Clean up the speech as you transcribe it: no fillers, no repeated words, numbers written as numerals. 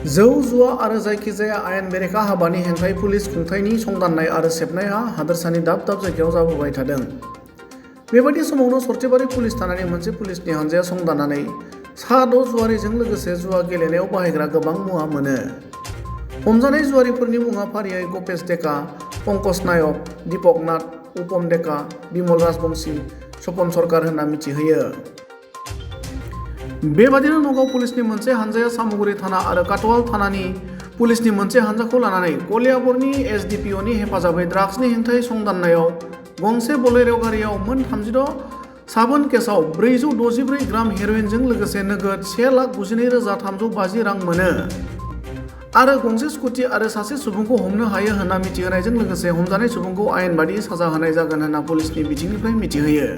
जौ जुवा आरो जायखिजाया आयेन बेरेखा हाबानि हेंथायै पुलिस खुंथायनि संदाननाय आरो सेबनाया हादोरसानि दाब दाब जायगायाव जाबोबाय थादों। बेबादि समावनो सरथेबारि पुलिस थानायनि मोनसे पुलिसनि हानजाया संदाननानै सा 6 जुवारिजों लोगोसे जुवा गेलेनायाव बाहायग्रा गोबां मुवा मोनो। हमजानाय जुवारिफोरनि मुङा फारियै गपेश डेका, पंकज नायक, दीपक नाथ, उपम डेका, बिमल राजबंशी, सपन सरकार होनना मिथिहोयो। बेबादिनो नगाव पुलिसनि मोनसे हानजाया सामुगुरि थाना आरो काटवाल थानानि पुलिसनि मोनसे हानजाखौ लानानै कलियाबरनि एसडिपिअनि हेफाजाबै ड्राग्सनि हेंथायै संदाननायाव गंसे बोलेर' गारियाव मोन 36 केसआव 464 ग्राम हेर'इनजों लोगोसे नोगोद 1,92,350 रां मोनो आरो गंसे स्कुटि आरो सासे सुबुंखौ हमनो हायो होनना मिथिहोनायजों लोगोसे हमजानाय सुबुंखौ आयेन बादियै साजा होनाय जागोन होनना पुलिसनि बिथिंनिफ्राय मिथिहोयो।